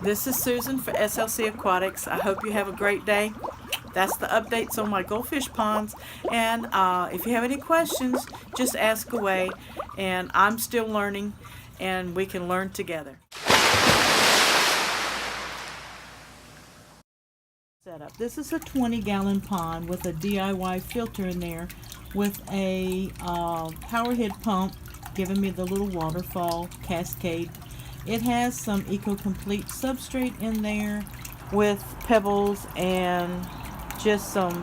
This is Susan for SLC Aquatics. I hope you have a great day. That's the updates on my goldfish ponds. And if you have any questions, just ask away. And I'm still learning, and we can learn together. Setup. This is a 20-gallon pond with a DIY filter in there with a power head pump giving me the little waterfall cascade. It has some Eco-Complete substrate in there with pebbles and just some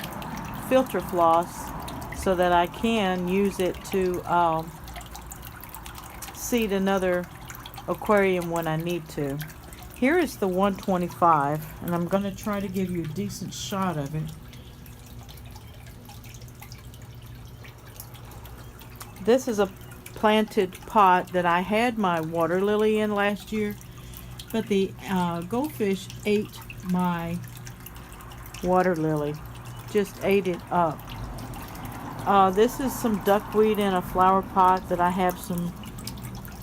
filter floss so that I can use it to seed another aquarium when I need to. Here is the 125, and I'm going to try to give you a decent shot of it. This is a planted pot that I had my water lily in last year, but the goldfish ate my water lily, just ate it up. This is some duckweed in a flower pot that I have some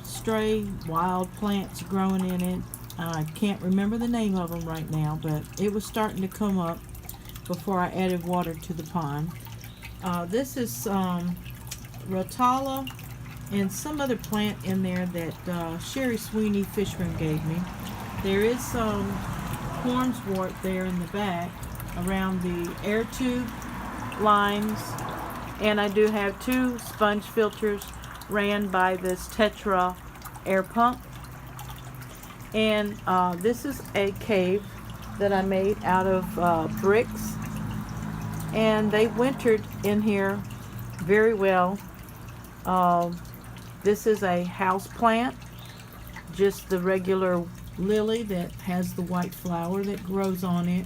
stray wild plants growing in it. I can't remember the name of them right now, but it was starting to come up before I added water to the pond. This is Rotala and some other plant in there that Sherry Sweeney Fishman gave me. There is some hornswort there in the back around the air tube lines, and I do have 2 sponge filters ran by this Tetra air pump. And this is a cave that I made out of bricks, and they wintered in here very well. This is a house plant, just the regular lily that has the white flower that grows on it.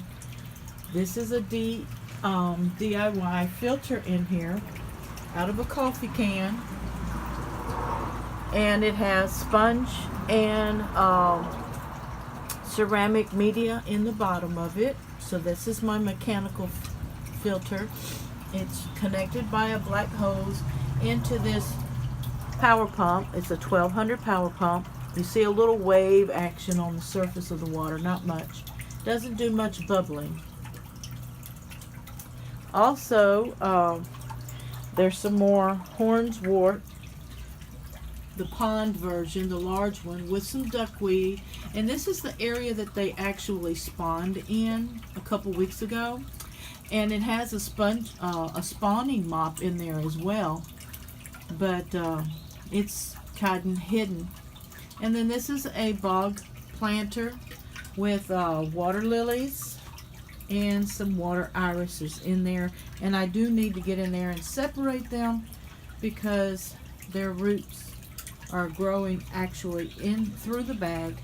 This is a DIY filter in here out of a coffee can, and it has sponge and ceramic media in the bottom of it. So this is my mechanical filter. It's connected by a black hose into this power pump. It's a 1200 power pump. You see a little wave action on the surface of the water, not much. Doesn't do much bubbling. Also, there's some more hornswort, the pond version, the large one, with some duckweed. And this is the area that they actually spawned in a couple weeks ago. And it has a spawning mop in there as well, but it's kind of hidden. And then this is a bog planter with water lilies and some water irises in there. And I do need to get in there and separate them because their roots are growing actually in through the bag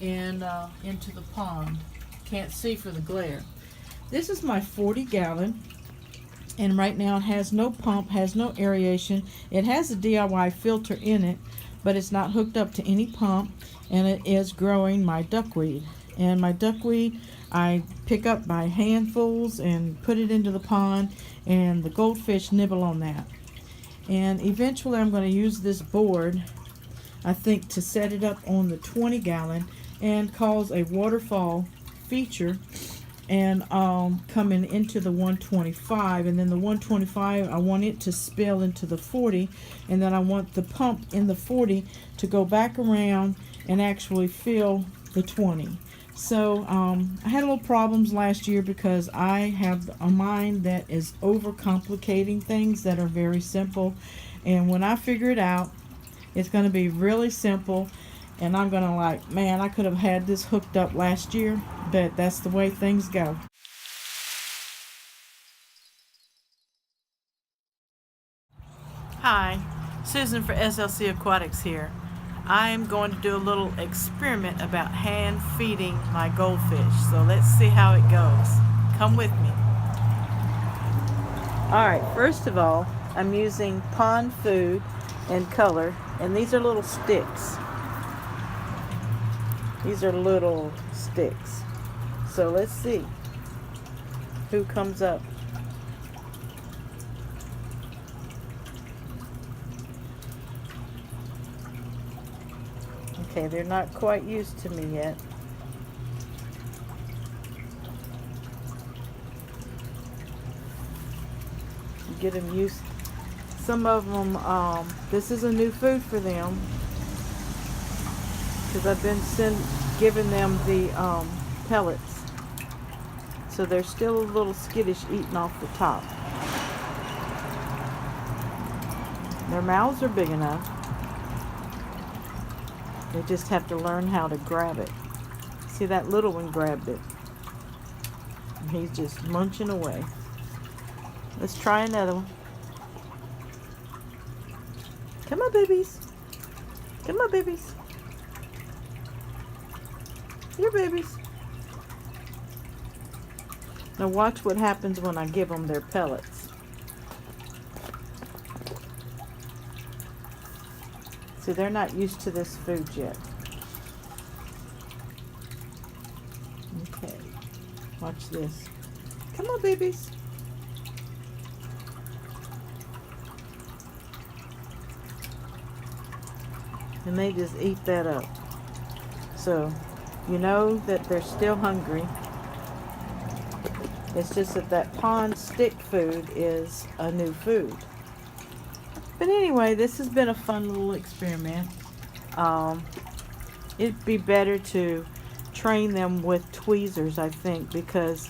and into the pond. Can't see for the glare. This is my 40-gallon, and right now it has no pump, has no aeration. It has a DIY filter in it, but it's not hooked up to any pump, and it is growing my duckweed. And my duckweed I pick up by handfuls and put it into the pond, and the goldfish nibble on that. And eventually I'm going to use this board, I think, to set it up on the 20-gallon and cause a waterfall feature, and coming into the 125, and then the 125 I want it to spill into the 40, and then I want the pump in the 40 to go back around and actually fill the 20. So I had a little problems last year because I have a mind that is overcomplicating things that are very simple, and when I figure it out, it's going to be really simple. And I'm going to like, man, I could have had this hooked up last year, but that's the way things go. Hi, Susan for SLC Aquatics here. I'm going to do a little experiment about hand feeding my goldfish. So let's see how it goes. Come with me. Alright, first of all, I'm using pond food and color, and these are little sticks. These are little sticks. So let's see who comes up. Okay, they're not quite used to me yet. Get them used. Some of them, this is a new food for them because I've been giving them the pellets, so they're still a little skittish eating off the top. Their mouths are big enough. They just have to learn how to grab it. See, that little one grabbed it. And he's just munching away. Let's try another one. Come on, babies. Come on, babies. Here, babies. Now watch what happens when I give them their pellets. See, they're not used to this food yet. Okay, watch this. Come on, babies. And they just eat that up. So, you know that they're still hungry. It's just that that pond stick food is a new food. But anyway, this has been a fun little experiment. It'd be better to train them with tweezers, I think, because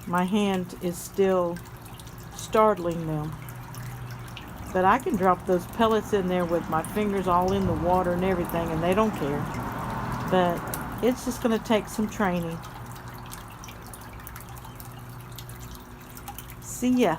my hand is still startling them. But I can drop those pellets in there with my fingers all in the water and everything, and they don't care. But it's just going to take some training. See ya.